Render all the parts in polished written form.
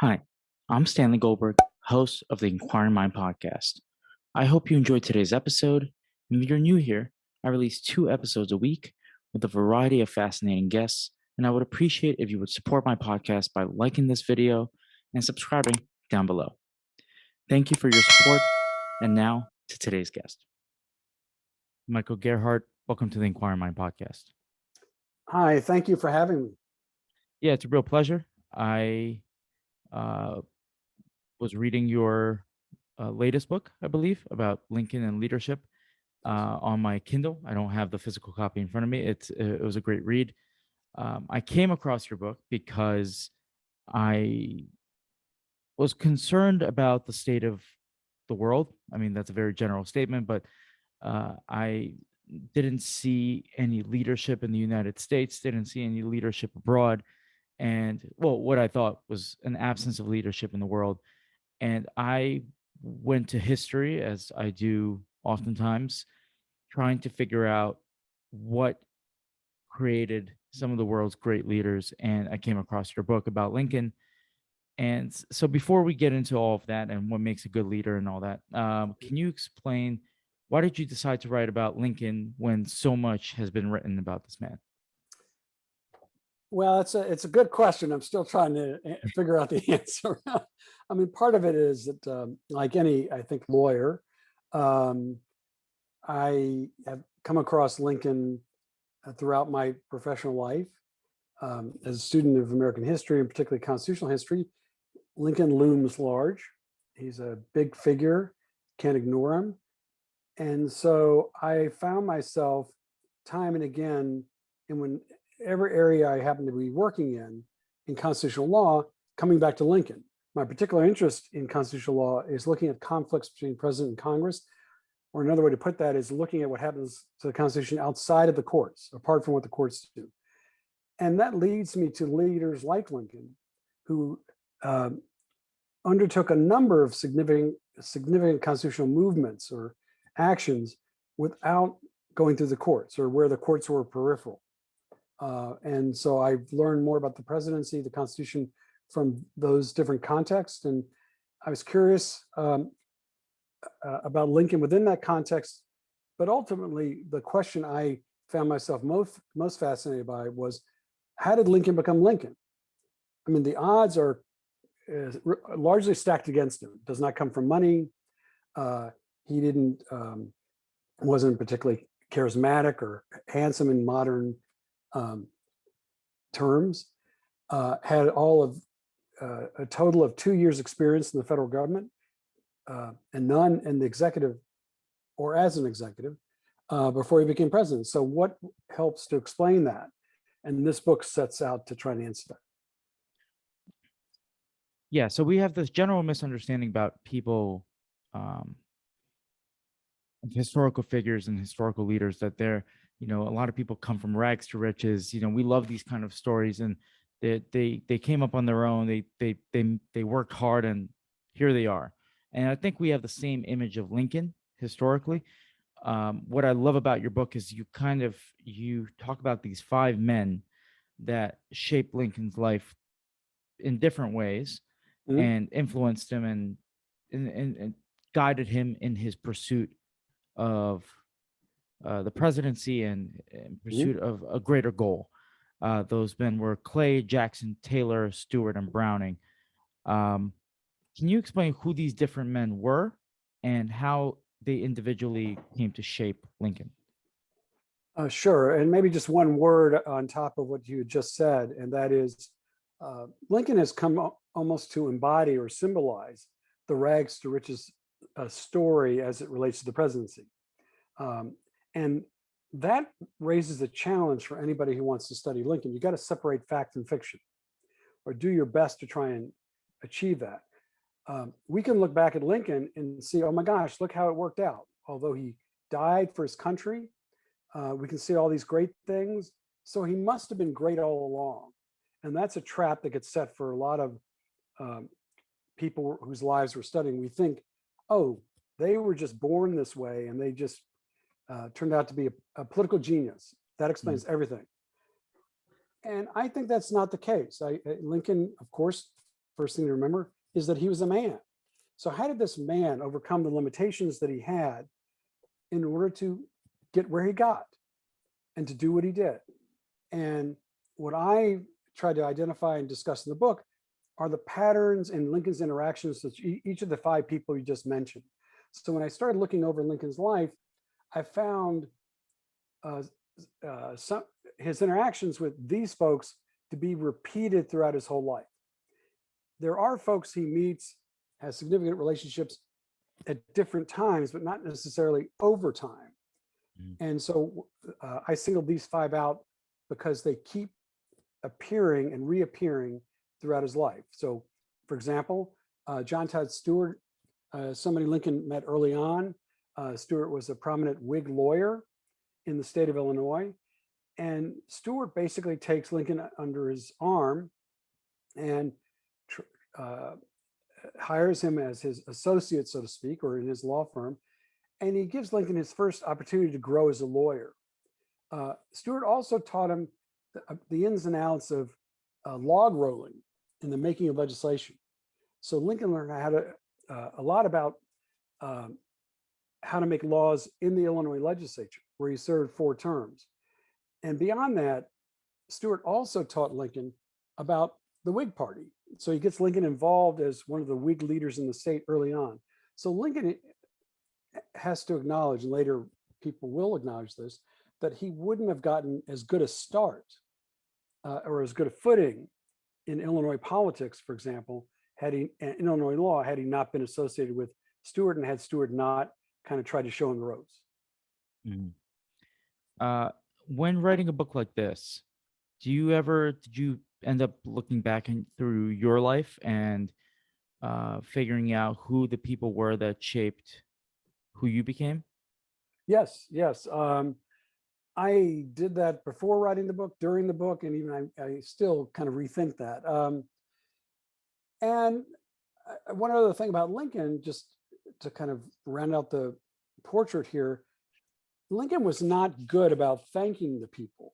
Hi, I'm Stanley Goldberg, host of the Inquiring Mind podcast. I hope you enjoyed today's episode. And if you're new here, I release 2 episodes a week with a variety of fascinating guests, and I would appreciate if you would support my podcast by liking this video and subscribing down below. Thank you for your support, and now to today's guest. Michael Gerhardt, welcome to the Inquiring Mind podcast. Hi, thank you for having me. Yeah, it's a real pleasure. I was reading your latest book, I believe, about Lincoln and leadership on my Kindle. I don't have the physical copy in front of me. It was a great read. I came across your book because I was concerned about the state of the world. I mean, that's a very general statement, but I didn't see any leadership in the United States, didn't see any leadership abroad, and well, what I thought was an absence of leadership in the world. And I went to history, as I do oftentimes, trying to figure out what created some of the world's great leaders. And I came across your book about Lincoln. And so before we get into all of that and what makes a good leader and all that, can you explain why did you decide to write about Lincoln when so much has been written about this man? Well, it's a good question. I'm still trying to figure out the answer. I mean, part of it is that, like any, I think, lawyer, um, I have come across Lincoln throughout my professional life. As a student of American history, and particularly constitutional history, Lincoln looms large. He's a big figure, can't ignore him. And so I found myself time and again, and whenever area I happen to be working in constitutional law, coming back to Lincoln. My particular interest in constitutional law is looking at conflicts between president and Congress, or another way to put that is looking at what happens to the Constitution outside of the courts, apart from what the courts do. And that leads me to leaders like Lincoln, who undertook a number of significant constitutional movements or actions without going through the courts, or where the courts were peripheral. And so I've learned more about the presidency, the Constitution, from those different contexts. And I was curious about Lincoln within that context. But ultimately, the question I found myself most fascinated by was, how did Lincoln become Lincoln? I mean, the odds are largely stacked against him. It does not come from money. He wasn't particularly charismatic or handsome in modern terms. Had all of a total of 2 years experience in the federal government, and none in the executive or as an executive before he became president. So what helps to explain that? And this book sets out to try to answer that. Yeah, so we have this general misunderstanding about people, historical figures and historical leaders, that a lot of people come from rags to riches. We love these kind of stories, and they came up on their own. They worked hard, and here they are. And I think we have the same image of Lincoln historically. What I love about your book is you talk about these 5 men that shaped Lincoln's life in different ways, Mhm. and influenced him and guided him in his pursuit of the presidency and in pursuit of a greater goal. Those men were Clay, Jackson, Taylor, Stewart, and Browning. Can you explain who these different men were and how they individually came to shape Lincoln? Sure. And maybe just one word on top of what you just said, and that is Lincoln has come almost to embody or symbolize the rags to riches story as it relates to the presidency. And that raises a challenge for anybody who wants to study Lincoln. You got to separate fact and fiction, or do your best to try and achieve that. We can look back at Lincoln and see, oh my gosh, look how it worked out. Although he died for his country, we can see all these great things. So he must have been great all along. And that's a trap that gets set for a lot of people whose lives we're studying. We think, oh, they were just born this way and they just turned out to be a political genius. That explains everything. And I think that's not the case. Lincoln, of course, first thing to remember, is that he was a man. So how did this man overcome the limitations that he had in order to get where he got and to do what he did? And what I tried to identify and discuss in the book are the patterns in Lincoln's interactions with each of the 5 people you just mentioned. So when I started looking over Lincoln's life, I found his interactions with these folks to be repeated throughout his whole life. There are folks he meets, has significant relationships at different times, but not necessarily over time. And so I singled these 5 out because they keep appearing and reappearing throughout his life. So, for example, John Todd Stewart, somebody Lincoln met early on. Stewart was a prominent Whig lawyer in the state of Illinois. And Stewart basically takes Lincoln under his arm and hires him as his associate, so to speak, or in his law firm. And he gives Lincoln his first opportunity to grow as a lawyer. Stewart also taught him the ins and outs of log rolling in the making of legislation. So Lincoln learned a lot about how to make laws in the Illinois legislature, where he served 4 terms. And beyond that, Stewart also taught Lincoln about the Whig Party. So he gets Lincoln involved as one of the Whig leaders in the state early on. So Lincoln has to acknowledge, and later people will acknowledge this, that he wouldn't have gotten as good a start or as good a footing in Illinois politics, for example, in Illinois law, had he not been associated with Stewart and had Stewart not kind of tried to show him the ropes. When writing a book like this, did you end up looking back through your life and figuring out who the people were that shaped who you became? Yes. I did that before writing the book, during the book, and even I still kind of rethink that. And one other thing about Lincoln, just to kind of round out the portrait here, Lincoln was not good about thanking the people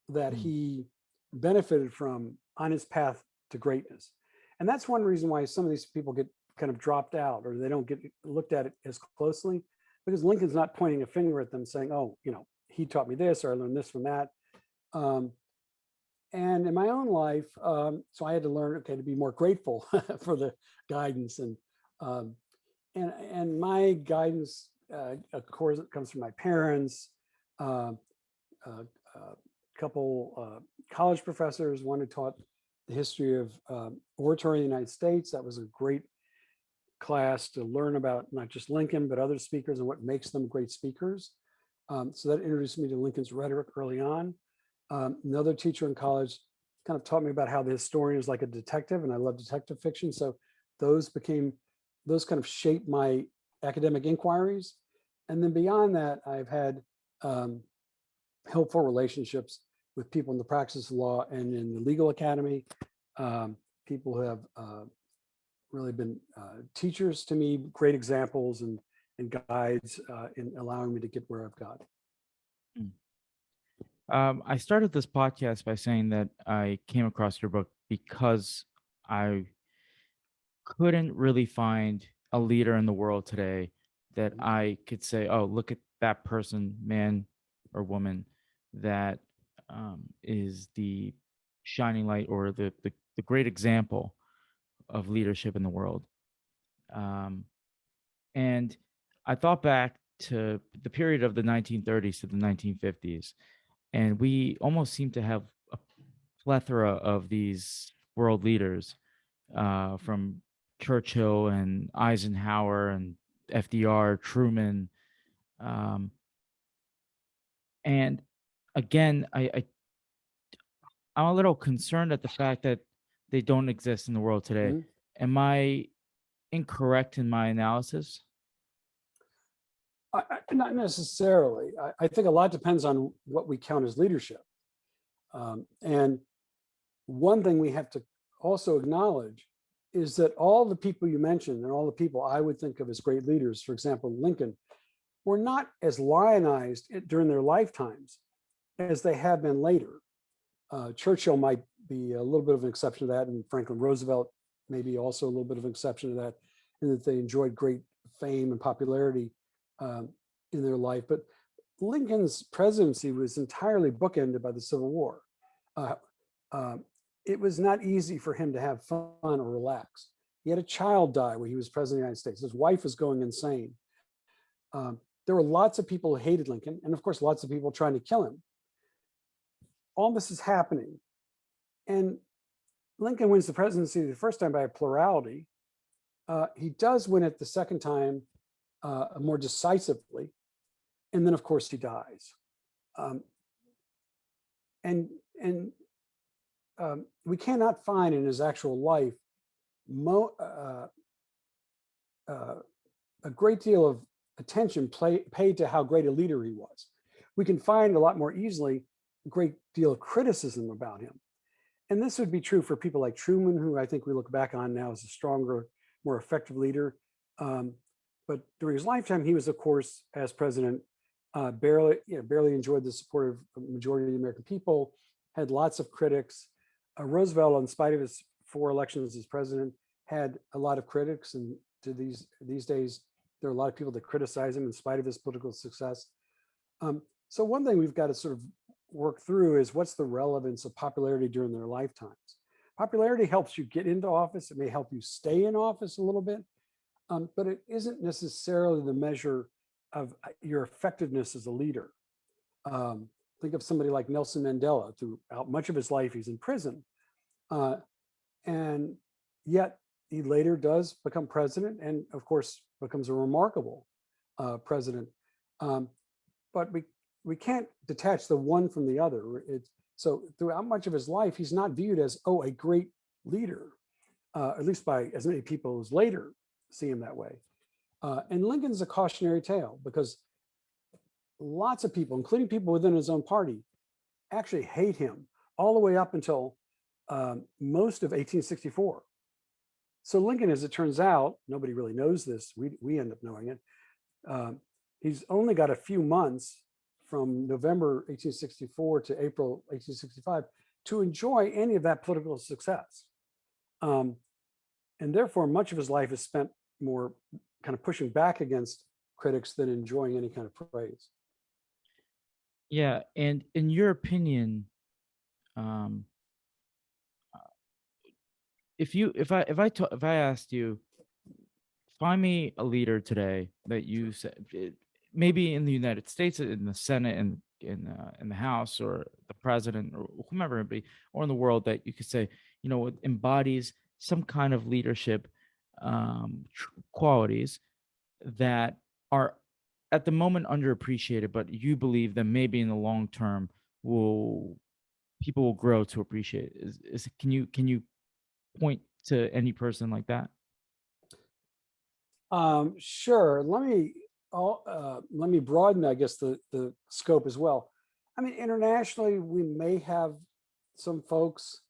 that he benefited from on his path to greatness. And that's one reason why some of these people get kind of dropped out, or they don't get looked at it as closely, because Lincoln's not pointing a finger at them saying, oh, he taught me this, or I learned this from that. And in my own life, so I had to learn, to be more grateful for the guidance. And my guidance, of course, it comes from my parents, a couple college professors, one who taught the history of oratory in the United States. That was a great class to learn about not just Lincoln, but other speakers and what makes them great speakers. So that introduced me to Lincoln's rhetoric early on. Another teacher in college kind of taught me about how the historian is like a detective, and I love detective fiction. So those kind of shaped my academic inquiries. And then beyond that, I've had helpful relationships with people in the practice of law and in the legal academy, people who have really been teachers to me, great examples and guides in allowing me to get where I've got. I started this podcast by saying that I came across your book because I couldn't really find a leader in the world today that I could say, oh, look at that person, man or woman, that is the shining light or the great example of leadership in the world. And I thought back to the period of the 1930s to the 1950s, and we almost seem to have a plethora of these world leaders, from Churchill and Eisenhower and FDR, Truman. And again, I'm a little concerned at the fact that they don't exist in the world today. Mm-hmm. Am I incorrect in my analysis? Not necessarily. I think a lot depends on what we count as leadership. And one thing we have to also acknowledge is that all the people you mentioned and all the people I would think of as great leaders, for example, Lincoln, were not as lionized during their lifetimes as they have been later. Churchill might be a little bit of an exception to that, and Franklin Roosevelt maybe also a little bit of an exception to that, in that they enjoyed great fame and popularity in their life. But Lincoln's presidency was entirely bookended by the Civil War. Uh, it was not easy for him to have fun or relax. He had a child die when he was president of the United States. His wife was going insane. There were lots of people who hated Lincoln, and of course, lots of people trying to kill him. All this is happening. And Lincoln wins the presidency the first time by a plurality. He does win it the second time more decisively. And then, of course, he dies. And we cannot find in his actual life a great deal of attention paid to how great a leader he was. We can find a lot more easily a great deal of criticism about him. And this would be true for people like Truman, who I think we look back on now as a stronger, more effective leader. But during his lifetime, he was, of course, as president, barely enjoyed the support of the majority of the American people, had lots of critics. Roosevelt, in spite of his 4 elections as president, had a lot of critics. And to these days, there are a lot of people that criticize him in spite of his political success. So one thing we've got to sort of work through is what's the relevance of popularity during their lifetimes. Popularity helps you get into office. It may help you stay in office a little bit, but it isn't necessarily the measure of your effectiveness as a leader. Think of somebody like Nelson Mandela. Throughout much of his life, he's in prison. And yet he later does become president and, of course, becomes a remarkable president. But we can't detach the one from the other. So throughout much of his life, he's not viewed as, oh, a great leader, at least by as many people as later see him that way. And Lincoln's a cautionary tale because lots of people, including people within his own party, actually hate him all the way up until most of 1864. So Lincoln, as it turns out, nobody really knows this. We end up knowing it. He's only got a few months from November 1864 to April 1865 to enjoy any of that political success. And therefore, much of his life is spent more kind of pushing back against critics than enjoying any kind of praise. Yeah, and in your opinion, if I asked you, find me a leader today that you said, maybe in the United States, in the Senate, and in the House, or the president, or whomever it be, or in the world, that you could say, it embodies some kind of leadership qualities that are at the moment underappreciated, but you believe that maybe in the long term people will grow to appreciate. Can you point to any person like that? Sure. Let me broaden, I guess, the scope as well. I mean, internationally, we may have some folks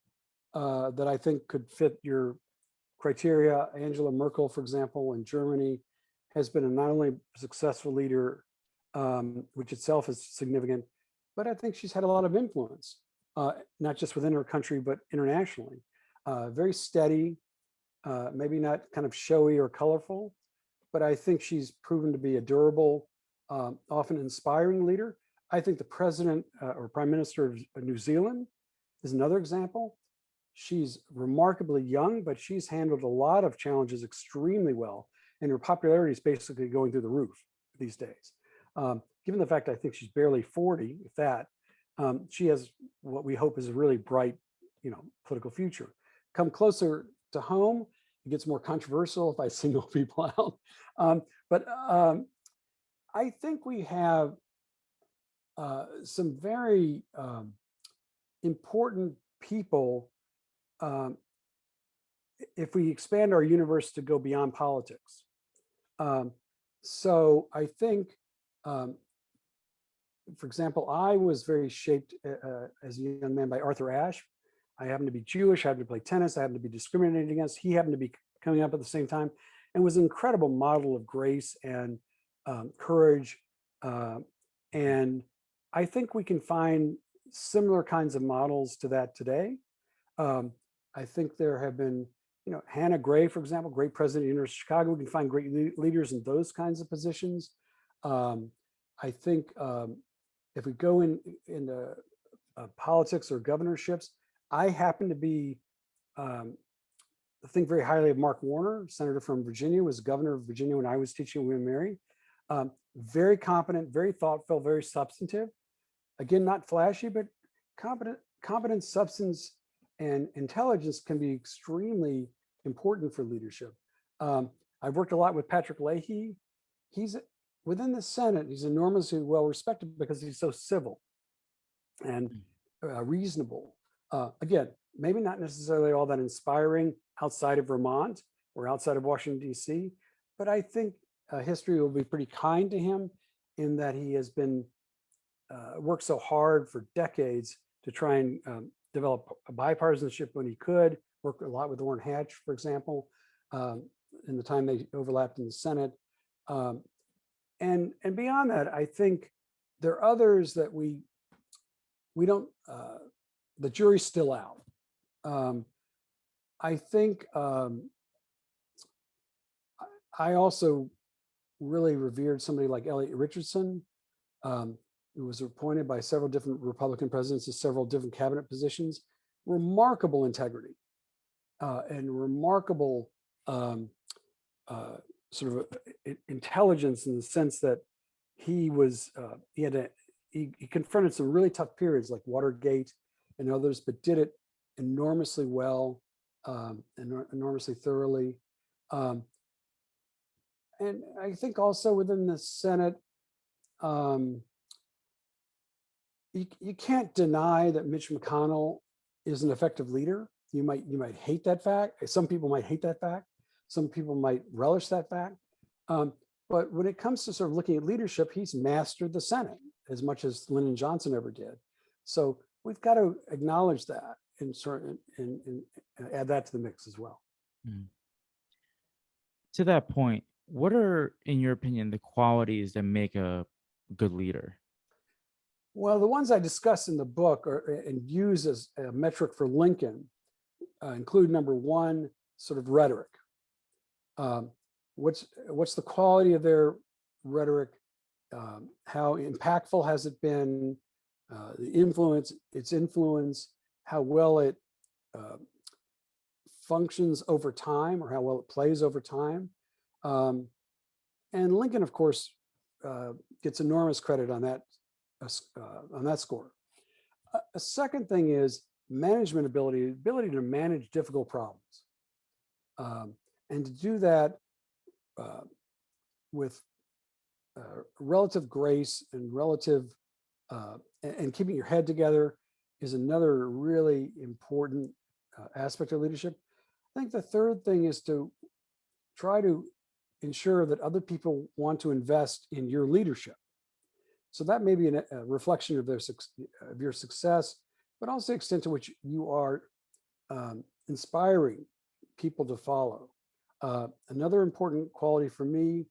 that I think could fit your criteria. Angela Merkel, for example, in Germany, has been a not only successful leader, which itself is significant, but I think she's had a lot of influence, not just within her country, but internationally. Very steady, maybe not kind of showy or colorful, but I think she's proven to be a durable, often inspiring leader. I think the president or prime minister of New Zealand is another example. She's remarkably young, but she's handled a lot of challenges extremely well. And her popularity is basically going through the roof these days. Given the fact I think she's barely 40, if that, she has what we hope is a really bright, political future. Come closer to home, it gets more controversial if I single people out. But I think we have some very important people if we expand our universe to go beyond politics. So I think, for example, I was very shaped as a young man by Arthur Ashe. I happened to be Jewish, I happened to play tennis, I happened to be discriminated against. He happened to be coming up at the same time and was an incredible model of grace and courage. And I think we can find similar kinds of models to that today. I think there have been Hannah Gray, for example, great president of the University of Chicago. We can find great leaders in those kinds of positions. I think if we go into politics or governorships, I happen to be think very highly of Mark Warner, senator from Virginia, was governor of Virginia when I was teaching at William Mary. Very competent, very thoughtful, very substantive. Again, not flashy, but competent substance and intelligence can be extremely important for leadership. I've worked a lot with Patrick Leahy. He's within the Senate, he's enormously well respected because he's so civil and reasonable. Again, maybe not necessarily all that inspiring outside of Vermont or outside of Washington, D.C., but I think history will be pretty kind to him in that he has been worked so hard for decades to try and develop a bipartisanship when he could, work a lot with Orrin Hatch, for example, in the time they overlapped in the Senate. And beyond that, I think there are others that we don't, the jury's still out. I think I also really revered somebody like Elliot Richardson, who was appointed by several different Republican presidents to several different cabinet positions. Remarkable integrity and remarkable sort of intelligence in the sense that he was he confronted some really tough periods like Watergate and others, but did it enormously well, enormously thoroughly. And I think also within the Senate, you can't deny that Mitch McConnell is an effective leader. You might hate that fact. Some people might hate that fact. Some people might relish that fact. But when it comes to sort of looking at leadership, he's mastered the Senate as much as Lyndon Johnson ever did. So we've got to acknowledge that and add that to the mix as well. Mm. To that point, what are, in your opinion, the qualities that make a good leader? Well, the ones I discuss in the book and use as a metric for Lincoln include number one, sort of rhetoric. What's the quality of their rhetoric? How impactful has it been? Its influence, how well it functions over time, or how well it plays over time. And Lincoln, of course, gets enormous credit on that score. A second thing is management ability to manage difficult problems, and to do that with relative grace and relative and keeping your head together is another really important aspect of leadership. I think the third thing is to try to ensure that other people want to invest in your leadership. So that may be a reflection of your success, but also the extent to which you are inspiring people to follow. Another important quality for me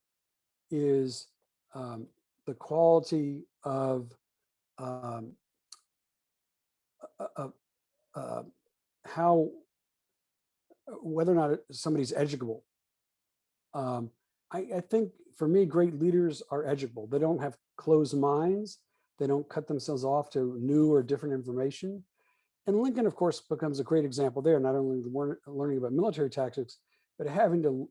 is the quality of how, whether or not somebody's educable. I think for me, great leaders are educable. They don't have closed minds. They don't cut themselves off to new or different information. And Lincoln, of course, becomes a great example there, not only learning about military tactics, but having to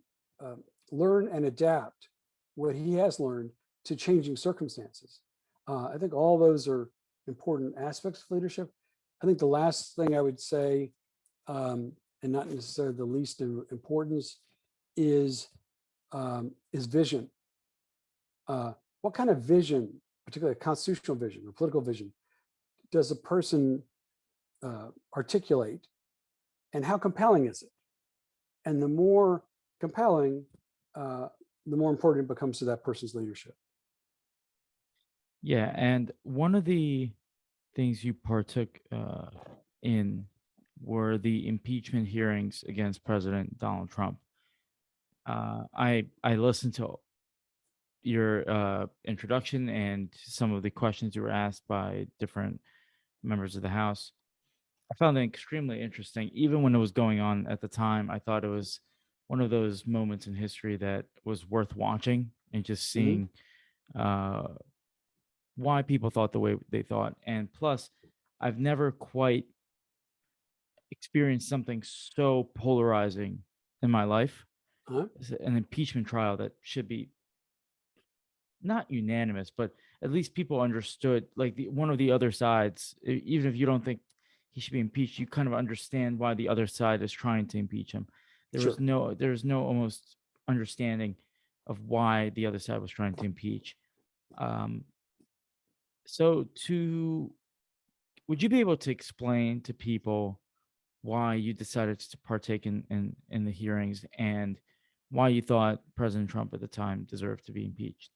learn and adapt what he has learned to changing circumstances. I think all those are important aspects of leadership. I think the last thing I would say, and not necessarily the least in importance, is vision. What kind of vision, particularly a constitutional vision or political vision, does a person articulate, and how compelling is it? And the more compelling, the more important it becomes to that person's leadership. Yeah, and one of the things you partook in were the impeachment hearings against President Donald Trump. I listened to your introduction and some of the questions you were asked by different members of the House. I found it extremely interesting. Even when it was going on at the time, I thought it was one of those moments in history that was worth watching and just Hmm. seeing uh, why people thought the way they thought. And plus, I've never quite experienced something so polarizing in my life. Uh, It's an impeachment trial that should be not unanimous, but at least people understood, like one of the other sides, even if you don't think he should be impeached, you kind of understand why the other side is trying to impeach him. sure. There was no almost understanding of why the other side was trying to impeach. Um, so to would you be able to explain to people why you decided to partake in the hearings and why you thought President Trump at the time deserved to be impeached?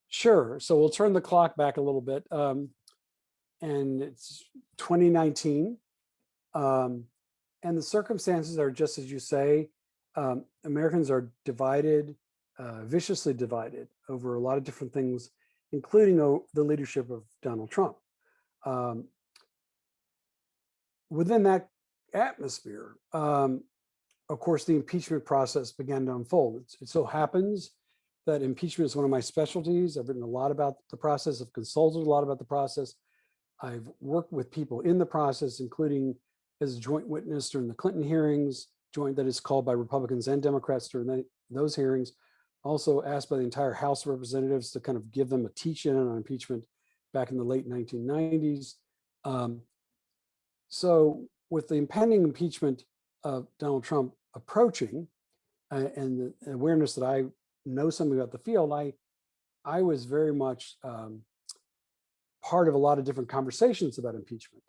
Sure. So we'll turn the clock back a little bit. And it's 2019. Um, and the circumstances are just as you say. Americans are divided, viciously divided over a lot of different things, including the leadership of Donald Trump. Um, Within that atmosphere, of course, the impeachment process began to unfold. It so happens that impeachment is one of my specialties. I've written a lot about the process, I've consulted a lot about the process. I've worked with people in the process, including as a joint witness during the Clinton hearings, joint that is called by Republicans and Democrats during those hearings. Also asked by the entire House of Representatives to kind of give them a teach-in on impeachment back in the late 1990s. So with the impending impeachment of Donald Trump approaching, and the awareness that I know something about the field, I was very much part of a lot of different conversations about impeachment,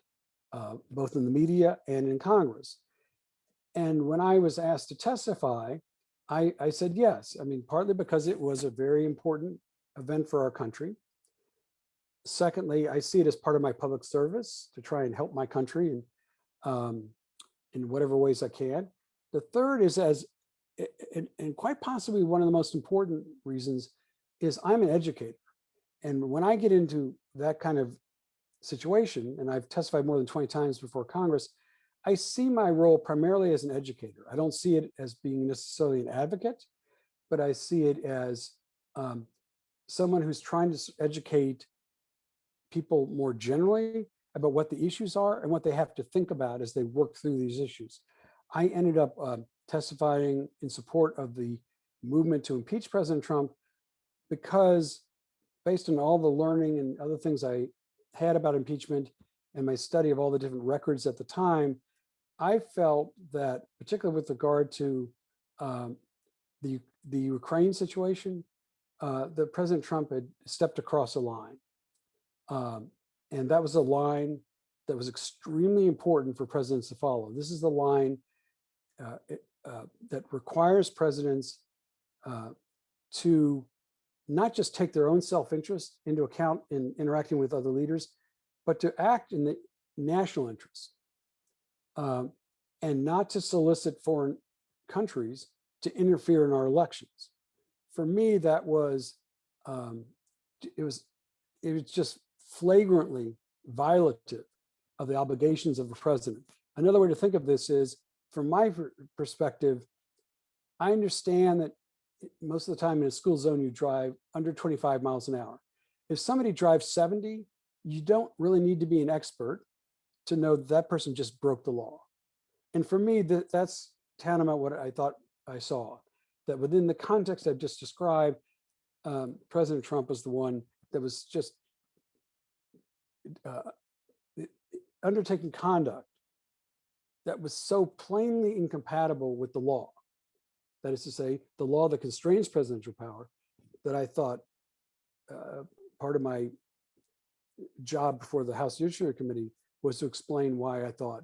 both in the media and in Congress. And when I was asked to testify, I said yes. I mean, partly because it was a very important event for our country. Secondly, I see it as part of my public service to try and help my country um, in whatever ways I can. The third is and quite possibly one of the most important reasons is I'm an educator. And when I get into that kind of situation, and I've testified more than 20 times before Congress, I see my role primarily as an educator. I don't see it as being necessarily an advocate, but I see it as um, someone who's trying to educate people more generally about what the issues are and what they have to think about as they work through these issues. I ended up testifying in support of the movement to impeach President Trump because, based on all the learning and other things I had about impeachment and my study of all the different records at the time, I felt that, particularly with regard to um, the Ukraine situation, that President Trump had stepped across a line. Um, and that was a line that was extremely important for presidents to follow. This is the line that requires presidents to not just take their own self-interest into account in interacting with other leaders, but to act in the national interest, and not to solicit foreign countries to interfere in our elections. For me, that was um, it was it was just flagrantly violative of the obligations of the president. Another way to think of this is, from my perspective, I understand that most of the time in a school zone you drive under 25 miles an hour. If somebody drives 70, you don't really need to be an expert to know that person just broke the law. And for me, that's tantamount what I thought I saw, that within the context I've just described, President Trump was the one that was just uh, undertaking conduct that was so plainly incompatible with the law. That is to say, the law that constrains presidential power, that I thought part of my job before the House Judiciary Committee was to explain why I thought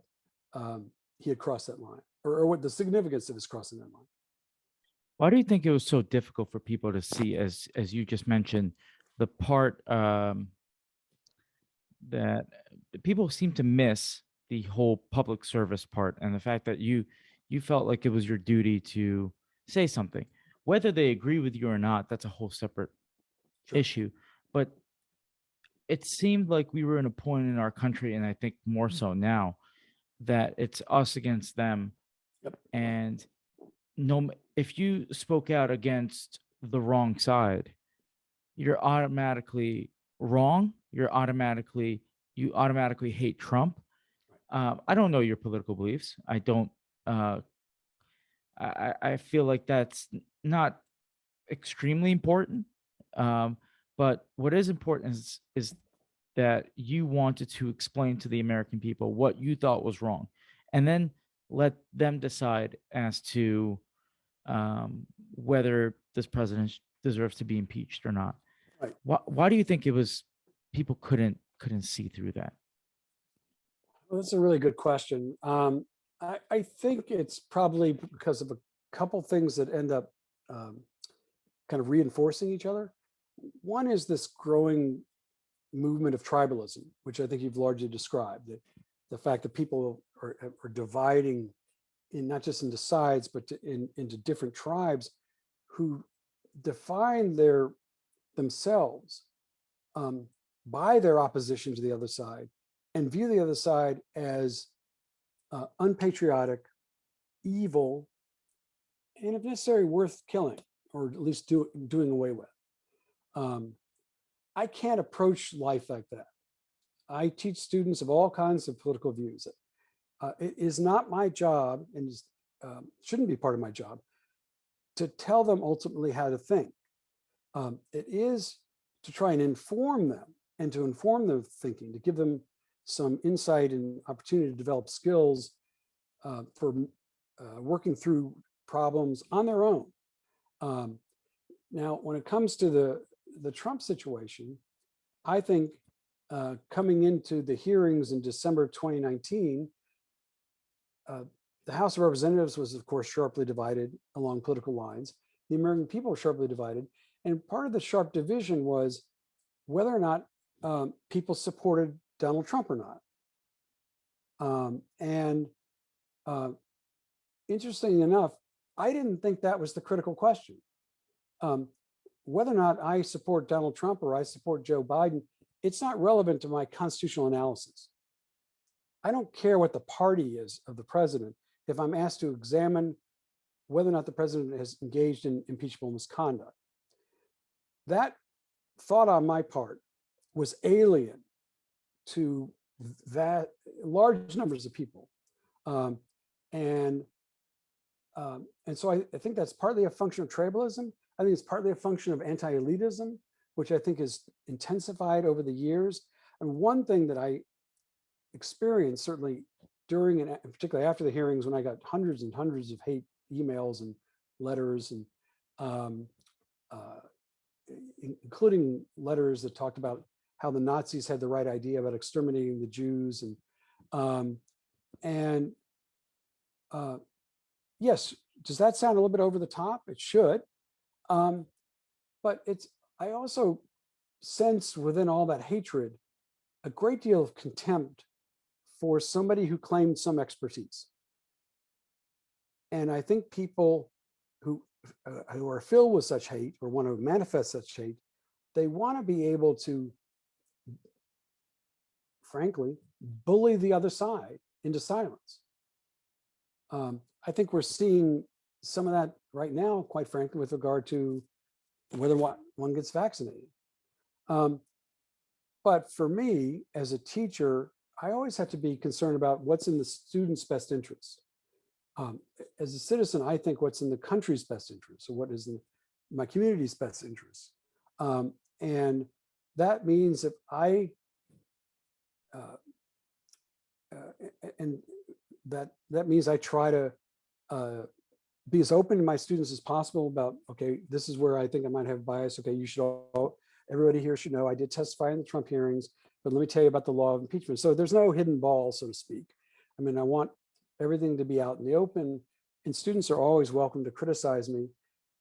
he had crossed that line, or what the significance of his crossing that line. Why do you think it was so difficult for people to see, as you just mentioned, the part that people seem to miss the whole public service part and the fact that you felt like it was your duty to say something, whether they agree with you or not? That's a whole separate Sure. issue. But it seemed like we were in a point in our country, and I think more so now, that it's us against them. Yep. And no, if you spoke out against the wrong side, you're automatically wrong. You automatically hate Trump. I don't know your political beliefs. I don't. Uh, I feel like that's not extremely important. Um, but what is important is that you wanted to explain to the American people what you thought was wrong, and then let them decide as to whether this president deserves to be impeached or not. Right. Why do you think it was people couldn't see through that? Well, that's a really good question. I think it's probably because of a couple things that end up um, kind of reinforcing each other. One is this growing movement of tribalism, which I think you've largely described. The fact that people are dividing in not just into sides, but into different tribes who define themselves by their opposition to the other side and view the other side as unpatriotic, evil, and if necessary, worth killing, or at least doing away with. I can't approach life like that. I teach students of all kinds of political views. It is not my job, and shouldn't be part of my job, to tell them ultimately how to think. It is to try and inform them and to inform their thinking, to give them some insight and opportunity to develop skills for working through problems on their own. Now, when it comes to the Trump situation, I think coming into the hearings in December 2019, the House of Representatives was, of course, sharply divided along political lines. The American people were sharply divided. And part of the sharp division was whether or not people supported Donald Trump or not. Interestingly enough, I didn't think that was the critical question. Whether or not I support Donald Trump or I support Joe Biden, it's not relevant to my constitutional analysis. I don't care what the party is of the president if I'm asked to examine whether or not the president has engaged in impeachable misconduct. That thought on my part was alien to that large numbers of people. And so I think that's partly a function of tribalism. I think it's partly a function of anti-elitism, which I think is intensified over the years. And one thing that I experienced certainly during and particularly after the hearings, when I got hundreds and hundreds of hate emails and letters, and including letters that talked about how the Nazis had the right idea about exterminating the Jews, and yes, does that sound a little bit over the top? It should, but I also sensed within all that hatred a great deal of contempt for somebody who claimed some expertise. And I think people who are filled with such hate or want to manifest such hate, they want to be able to, frankly, bully the other side into silence. I think we're seeing some of that right now, quite frankly, with regard to whether one gets vaccinated. But for me, as a teacher, I always have to be concerned about what's in the student's best interest. As a citizen, I think what's in the country's best interest, or what is in my community's best interest. And that means if that means I try to be as open to my students as possible about, okay, this is where I think I might have bias. Okay, everybody here should know I did testify in the Trump hearings, but let me tell you about the law of impeachment. So there's no hidden ball, so to speak. I mean, I want everything to be out in the open, and students are always welcome to criticize me.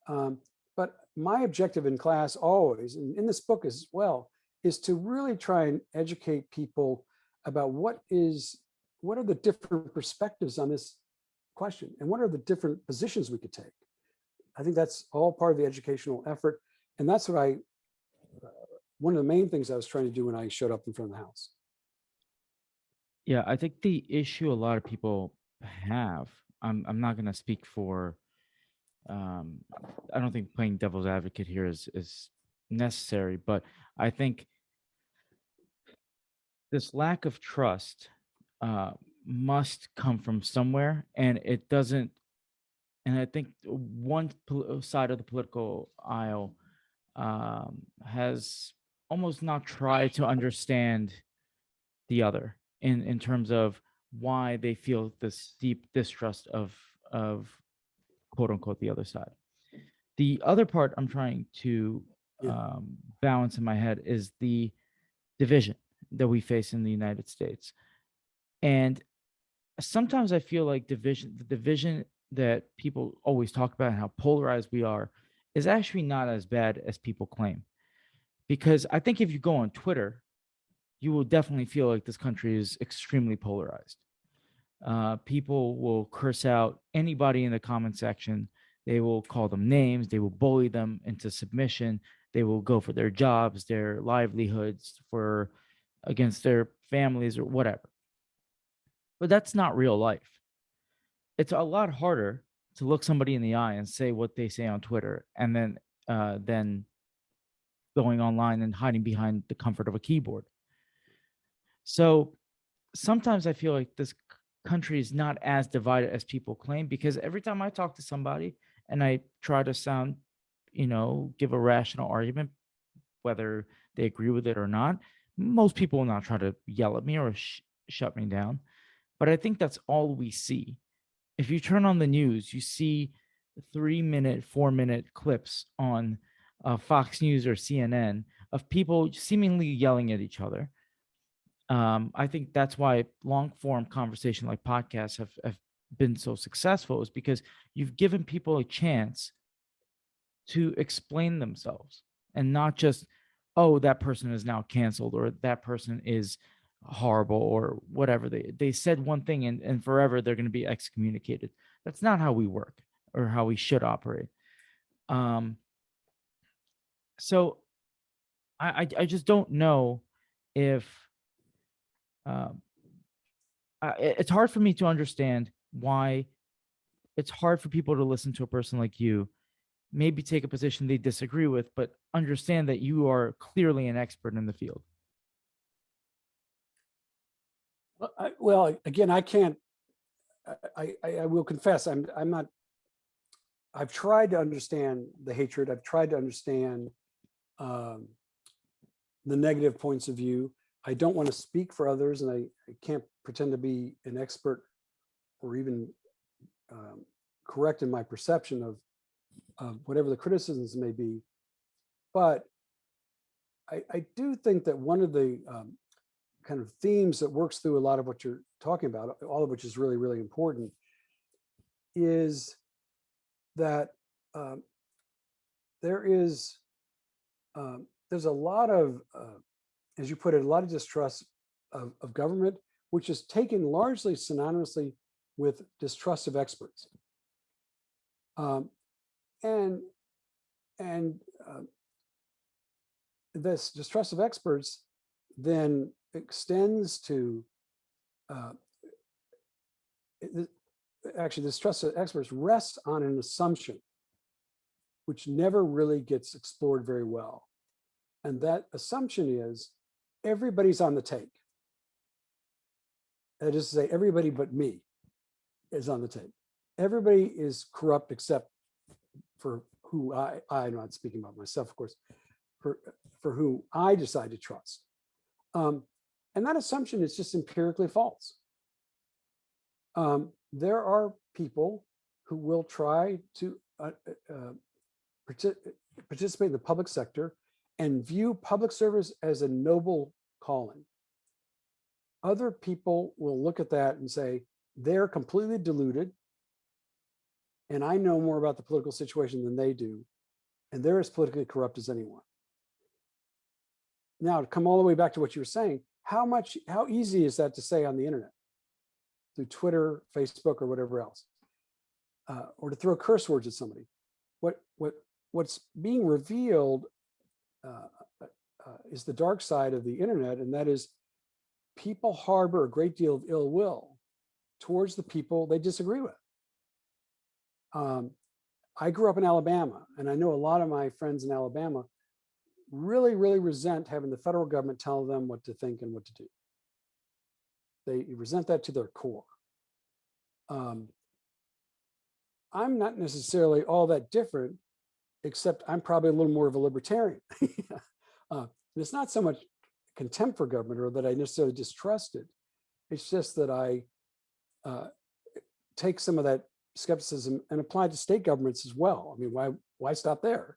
But my objective in class always, and in this book as well, is to really try and educate people about what are the different perspectives on this question, and what are the different positions we could take. I think that's all part of the educational effort, and that's what one of the main things I was trying to do when I showed up in front of the House. Yeah, I think the issue a lot of people have, I'm not going to speak for, um, I don't think playing devil's advocate here is necessary, but I think this lack of trust must come from somewhere, and it doesn't. And I think one side of the political aisle has almost not tried to understand the other in terms of why they feel this deep distrust of quote unquote the other side. The other part I'm trying to Yeah. balance in my head is the division that we face in the United States. And sometimes I feel like the division that people always talk about and how polarized we are is actually not as bad as people claim. Because I think if you go on Twitter, you will definitely feel like this country is extremely polarized. People will curse out anybody in the comment section. They will call them names. They will bully them into submission. They will go for their jobs, their livelihoods, for against their families or whatever. But that's not real life. It's a lot harder to look somebody in the eye and say what they say on Twitter, and then going online and hiding behind the comfort of a keyboard. So sometimes I feel like this country is not as divided as people claim, because every time I talk to somebody and I try to sound, give a rational argument, whether they agree with it or not, most people will not try to yell at me or shut me down. But I think that's all we see. If you turn on the news, you see 3-minute, 4-minute clips on Fox News or CNN of people seemingly yelling at each other. I think that's why long form conversation like podcasts have been so successful, is because you've given people a chance to explain themselves and not just, oh, that person is now canceled or that person is horrible or whatever. They said one thing and forever they're going to be excommunicated. That's not how we work or how we should operate. So I just don't know if um, it's hard for me to understand why it's hard for people to listen to a person like you, maybe take a position they disagree with, but understand that you are clearly an expert in the field. Well, again, I can't. I will confess, I'm not. I've tried to understand the hatred. I've tried to understand um, the negative points of view. I don't want to speak for others, and I can't pretend to be an expert or even correct in my perception of whatever the criticisms may be. But I do think that one of the kind of themes that works through a lot of what you're talking about, all of which is really, really important, is that um, there is there's a lot of, as you put it, a lot of distrust of government, which is taken largely synonymously with distrust of experts. Um, and and this distrust of experts then extends to uh, actually, this trust of experts rests on an assumption which never really gets explored very well. And that assumption is everybody's on the take. That is to say, everybody but me is on the take. Everybody is corrupt except for who I'm not speaking about myself, of course, for who I decide to trust. And that assumption is just empirically false. There are people who will try to participate in the public sector and view public service as a noble calling. Other people will look at that and say, they're completely deluded, and I know more about the political situation than they do, and they're as politically corrupt as anyone. Now, to come all the way back to what you were saying, how easy is that to say on the internet, through Twitter, Facebook, or whatever else, or to throw curse words at somebody? What's being revealed is the dark side of the internet, and that is people harbor a great deal of ill will towards the people they disagree with. I grew up in Alabama, and I know a lot of my friends in Alabama really, really resent having the federal government tell them what to think and what to do. They resent that to their core. I'm not necessarily all that different, except I'm probably a little more of a libertarian. And it's not so much contempt for government or that I necessarily distrust it. It's just that I take some of that skepticism and apply it to state governments as well. I mean, why stop there?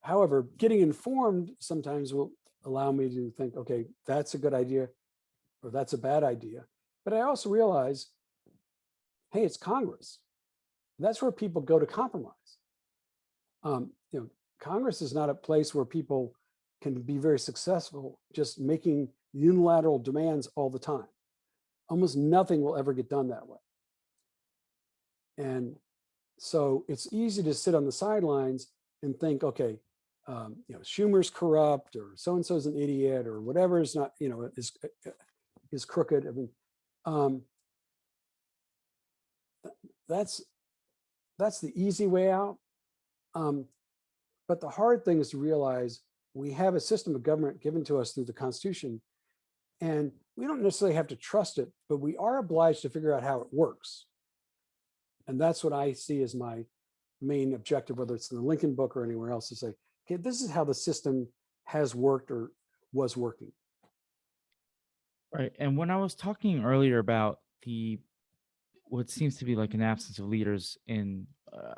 However, getting informed sometimes will allow me to think, okay, that's a good idea or that's a bad idea. But I also realize, hey, it's Congress. That's where people go to compromise. Congress is not a place where people can be very successful just making unilateral demands all the time. Almost nothing will ever get done that way. And so it's easy to sit on the sidelines and think, okay, Schumer's corrupt, or so-and-so's an idiot, or whatever is not, is crooked. I mean, that's the easy way out. But the hard thing is to realize we have a system of government given to us through the Constitution, and we don't necessarily have to trust it, but we are obliged to figure out how it works. And that's what I see as my main objective, whether it's in the Lincoln book or anywhere else, to say, okay, this is how the system has worked or was working. Right. And when I was talking earlier about what seems to be like an absence of leaders in,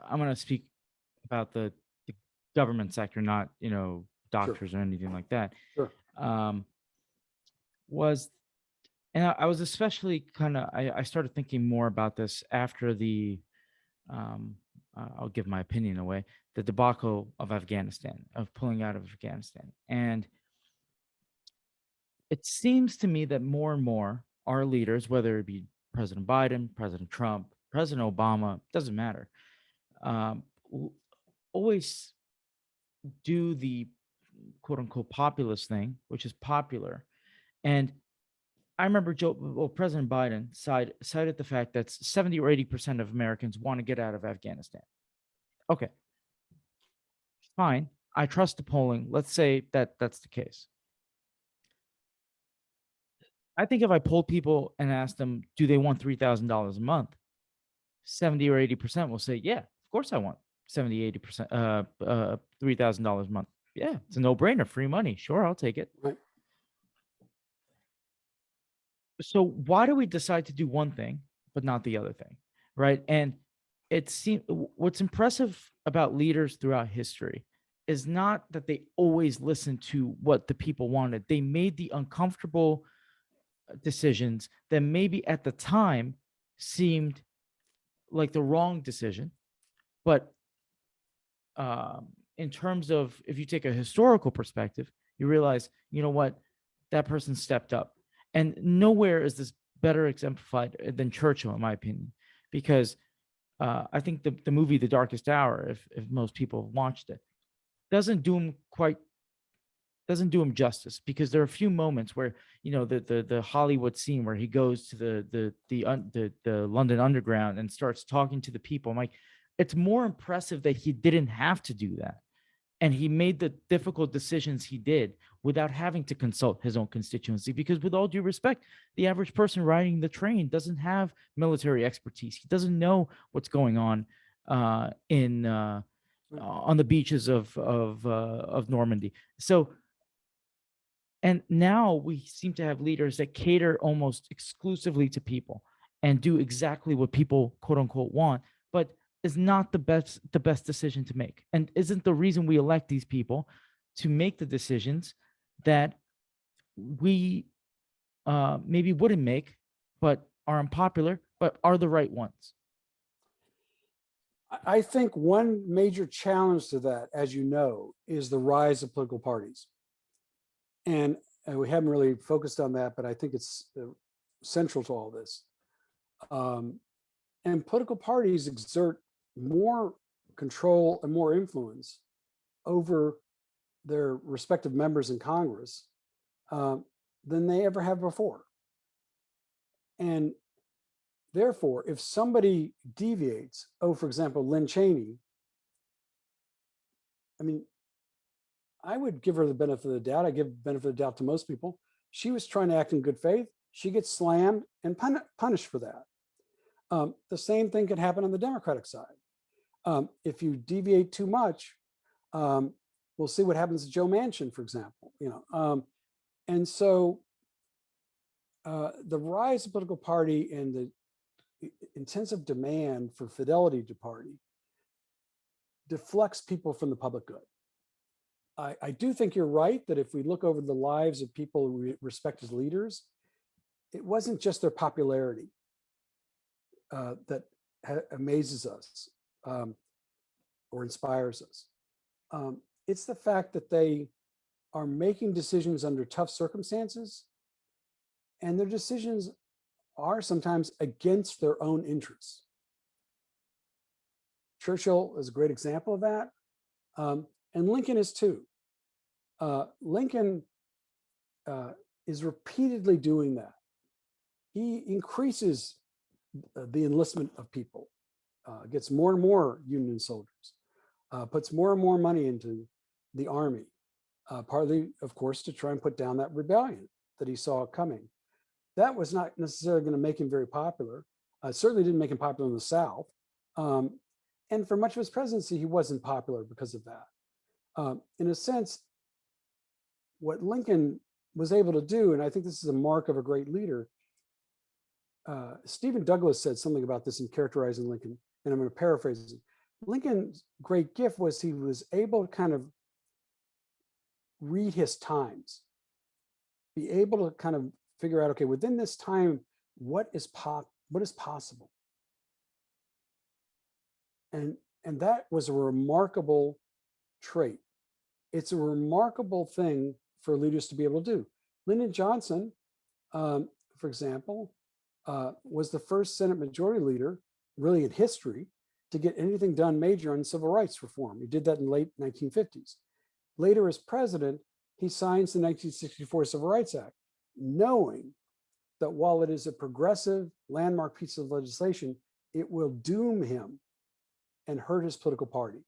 I'm going to speak about the government sector, not, doctors or anything like that. Sure. I was especially I started thinking more about this after I'll give my opinion away, the debacle of Afghanistan, of pulling out of Afghanistan. And it seems to me that more and more our leaders, whether it be President Biden, President Trump, President Obama, doesn't matter, always do the quote unquote populist thing, which is popular. And I remember President Biden cited the fact that 70 or 80% of Americans want to get out of Afghanistan. Okay, fine. I trust the polling. Let's say that that's the case. I think if I polled people and asked them, do they want $3,000 a month? 70 or 80% will say, yeah, of course I want 70, 80%, $3,000 a month. Yeah, it's a no-brainer, free money. Sure, I'll take it. Right. So why do we decide to do one thing but not the other thing, right? And it seems what's impressive about leaders throughout history is not that they always listened to what the people wanted. They made the uncomfortable decisions that maybe at the time seemed like the wrong decision, but in terms of, if you take a historical perspective, you realize, you know what, that person stepped up. And nowhere is this better exemplified than Churchill, in my opinion, because I think the movie The Darkest Hour, if most people have watched it, doesn't do him justice, because there are a few moments where, the Hollywood scene where he goes to the London Underground and starts talking to the people. I'm like, it's more impressive that he didn't have to do that, and he made the difficult decisions he did without having to consult his own constituency. Because with all due respect, the average person riding the train doesn't have military expertise. He doesn't know what's going on on the beaches of Normandy. So, and now we seem to have leaders that cater almost exclusively to people and do exactly what people quote unquote want, but is not the best decision to make, and isn't the reason we elect these people to make the decisions that we maybe wouldn't make, but are unpopular, but are the right ones. I think one major challenge to that, as you know, is the rise of political parties. And we haven't really focused on that, but I think it's central to all this. And political parties exert more control and more influence over their respective members in Congress than they ever have before. And therefore, if somebody deviates, for example, Lynn Cheney, I mean, I would give her the benefit of the doubt. I give benefit of the doubt to most people. She was trying to act in good faith. She gets slammed and punished for that. The same thing could happen on the Democratic side. If you deviate too much, we'll see what happens to Joe Manchin, for example. And so the rise of political party and the intensive demand for fidelity to party deflects people from the public good. I do think you're right that if we look over the lives of people we respect as leaders, it wasn't just their popularity that amazes us or inspires us. It's the fact that they are making decisions under tough circumstances, and their decisions are sometimes against their own interests. Churchill is a great example of that, and Lincoln is too. Lincoln is repeatedly doing that. He increases the enlistment of people, gets more and more Union soldiers, puts more and more money into the army, partly, of course, to try and put down that rebellion that he saw coming. That was not necessarily going to make him very popular. Certainly didn't make him popular in the South. And for much of his presidency, he wasn't popular because of that. In a sense, what Lincoln was able to do, and I think this is a mark of a great leader, Stephen Douglas said something about this in characterizing Lincoln, and I'm going to paraphrase it. Lincoln's great gift was he was able to kind of read his times, be able to kind of figure out, okay, within this time, what is possible? And that was a remarkable trait. It's a remarkable thing for leaders to be able to do. Lyndon Johnson, for example, was the first Senate Majority Leader, really in history, to get anything done major on civil rights reform. He did that in the late 1950s. Later, as president, he signs the 1964 Civil Rights Act, knowing that while it is a progressive landmark piece of legislation, it will doom him and hurt his political party.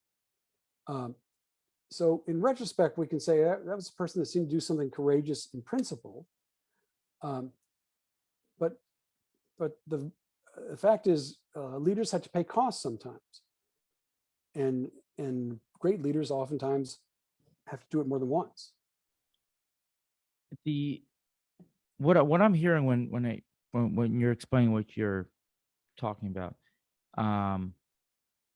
So in retrospect, we can say that was a person that seemed to do something courageous in principle. But the fact is, leaders have to pay costs sometimes. And great leaders oftentimes have to do it more than once. What I'm hearing when you're explaining what you're talking about,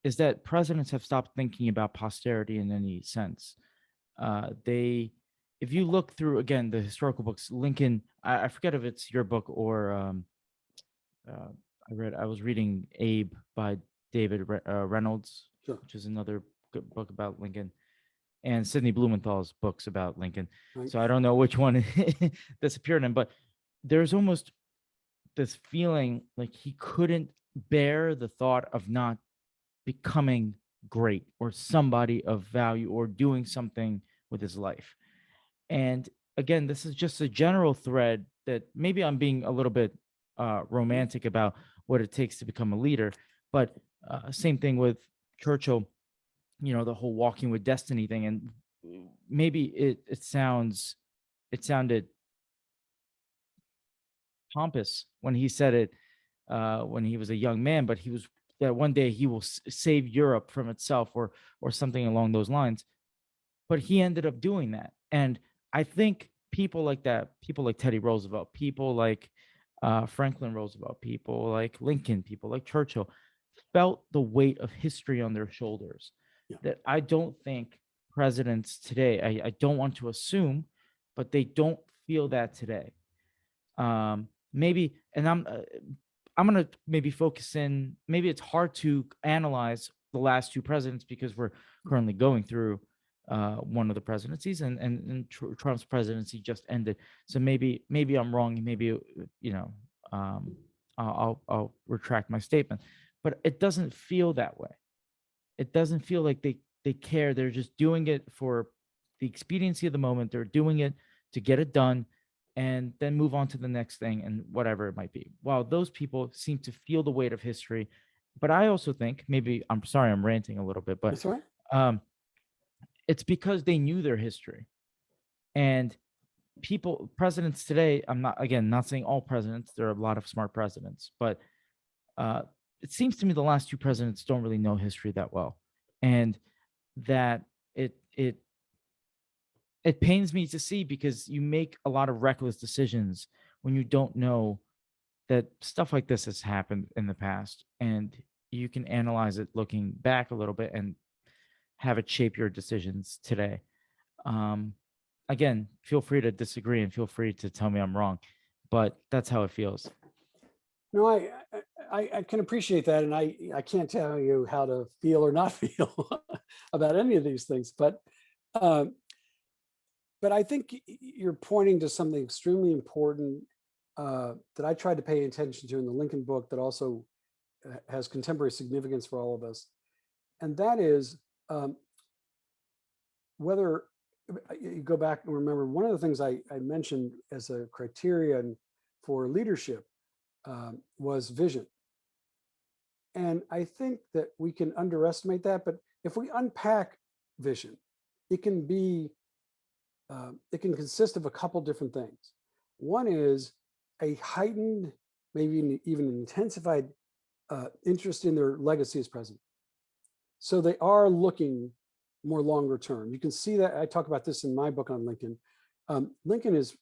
is that presidents have stopped thinking about posterity in any sense. If you look through again the historical books, Lincoln, I forget if it's your book or I was reading Abe by David Reynolds, Sure. which is another good book about Lincoln, and Sidney Blumenthal's books about Lincoln. Right. So I don't know which one this appeared in, but there's almost this feeling like he couldn't bear the thought of not becoming great or somebody of value or doing something with his life. And again, this is just a general thread that maybe I'm being a little bit romantic about what it takes to become a leader, but same thing with Churchill, the whole walking with destiny thing. And maybe it sounded pompous when he said it when he was a young man, but he was that one day he will save Europe from itself or something along those lines. But he ended up doing that. And I think people like that, people like Teddy Roosevelt, people like Franklin Roosevelt, people like Lincoln, people like Churchill felt the weight of history on their shoulders. Yeah. That I don't think presidents today, I don't want to assume, but they don't feel that today. Maybe, and I'm going to maybe focus in, maybe it's hard to analyze the last two presidents because we're currently going through one of the presidencies and Trump's presidency just ended. So maybe I'm wrong. Maybe, I'll retract my statement, but it doesn't feel that way. It doesn't feel like they care. They're just doing it for the expediency of the moment. They're doing it to get it done and then move on to the next thing and whatever it might be. While those people seem to feel the weight of history. But I also think, maybe, I'm sorry, I'm ranting a little bit, but That's right. um, it's because they knew their history. And presidents today, I'm not, again, not saying all presidents, there are a lot of smart presidents, but uh, it seems to me the last two presidents don't really know history that well. And that it it it pains me to see, because you make a lot of reckless decisions when you don't know that stuff like this has happened in the past, and you can analyze it looking back a little bit and have it shape your decisions today. um Again, feel free to disagree and feel free to tell me I'm wrong, but that's how it feels. No, I can appreciate that, and I can't tell you how to feel or not feel about any of these things, um, but I think you're pointing to something extremely important that I tried to pay attention to in the Lincoln book, that also has contemporary significance for all of us, and that is um, whether you go back and remember one of the things I mentioned as a criterion for leadership was vision. And I think that we can underestimate that, but if we unpack vision, it can be, it can consist of a couple different things. One is a heightened, maybe even intensified interest in their legacy as president. So they are looking more longer term. You can see that. I talk about this in my book on Lincoln. Lincoln is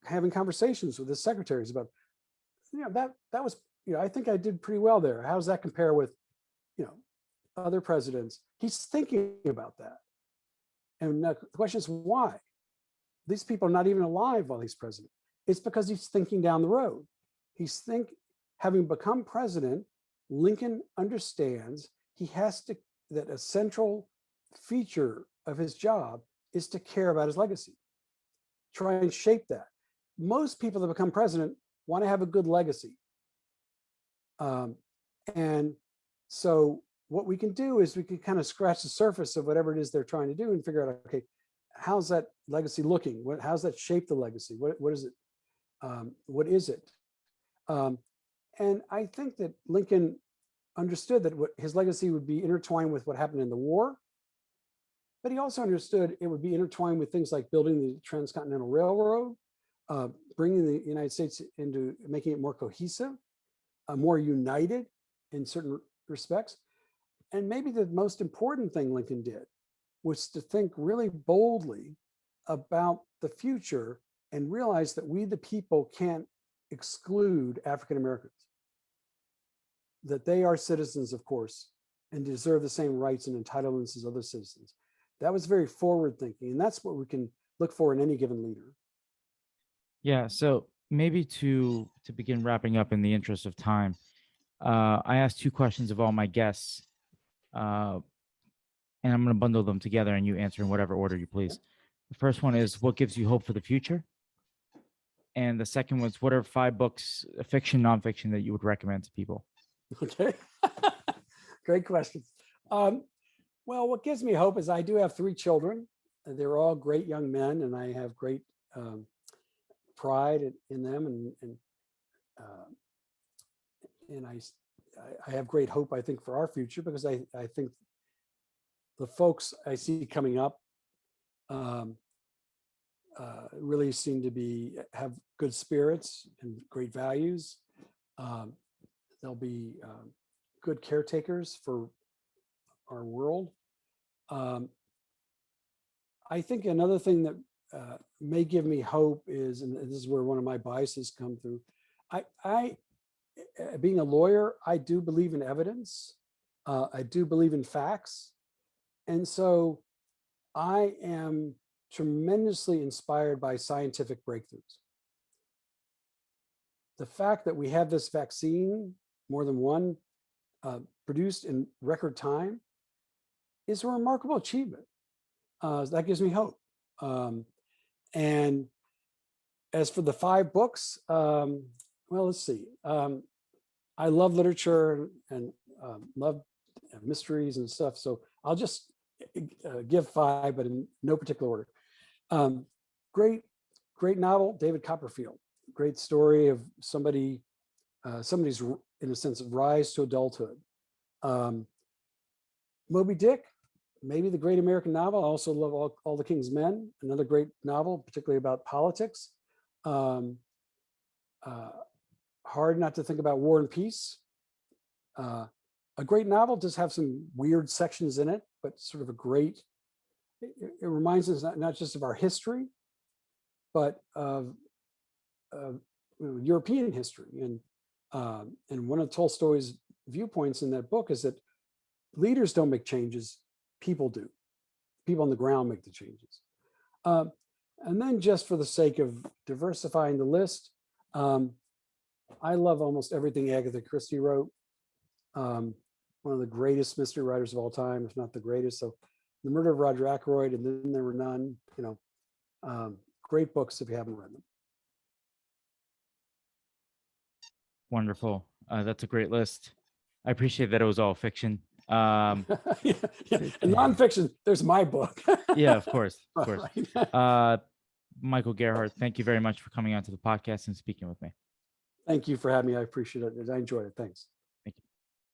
having conversations with his secretaries about, that was, I think I did pretty well there. How does that compare with, you know, other presidents? He's thinking about that. And the question is why? These people are not even alive while he's president. It's because he's thinking down the road. Having become president, Lincoln understands he has to, that a central feature of his job is to care about his legacy, try and shape that. Most people that become president want to have a good legacy. And so what we can do is we can kind of scratch the surface of whatever it is they're trying to do and figure out, okay, how's that legacy looking? How's that shape the legacy? What is it? What is it? And I think that Lincoln understood that his legacy would be intertwined with what happened in the war, but he also understood it would be intertwined with things like building the Transcontinental Railroad, bringing the United States into making it more cohesive, more united in certain respects. And maybe the most important thing Lincoln did was to think really boldly about the future and realize that we, the people, can't exclude African Americans, that they are citizens, of course, and deserve the same rights and entitlements as other citizens. That was very forward thinking, and that's what we can look for in any given leader. Yeah, so maybe to begin wrapping up in the interest of time, I asked two questions of all my guests, uh, and I'm going to bundle them together and you answer in whatever order you please. The first one is, what gives you hope for the future? And the second was, what are 5 books, fiction, nonfiction, that you would recommend to people? Okay, great questions. Well, what gives me hope is I do have 3 children. They're all great young men, and I have great pride in them, and I have great hope, I think, for our future, because I think the folks I see coming up really seem to have good spirits and great values. They'll be good caretakers for our world. I think another thing that may give me hope is, and this is where one of my biases come through, I being a lawyer, I do believe in evidence. I do believe in facts. And so I am tremendously inspired by scientific breakthroughs. The fact that we have this vaccine, more than one, produced in record time, is a remarkable achievement. That gives me hope. And as for the 5 books, well, let's see. I love literature and love mysteries and stuff. So I'll just give 5, but in no particular order. Great, great novel, David Copperfield. Great story of somebody's, in a sense, rise to adulthood. Moby Dick, maybe the great American novel. I also love All the King's Men, another great novel, particularly about politics. Hard not to think about War and Peace. A great novel does have some weird sections in it, but sort of a great, it reminds us not just of our history, but of European history. And one of Tolstoy's viewpoints in that book is that leaders don't make changes, people do. People on the ground make the changes. And then just for the sake of diversifying the list, I love almost everything Agatha Christie wrote. One of the greatest mystery writers of all time, if not the greatest. So The Murder of Roger Ackroyd and Then There Were None, great books if you haven't read them. Wonderful. That's a great list. I appreciate that it was all fiction. Yeah. In nonfiction, there's my book. Yeah, of course. Of course. Right. Michael Gerhardt, thank you very much for coming onto the podcast and speaking with me. Thank you for having me. I appreciate it. I enjoyed it. Thanks.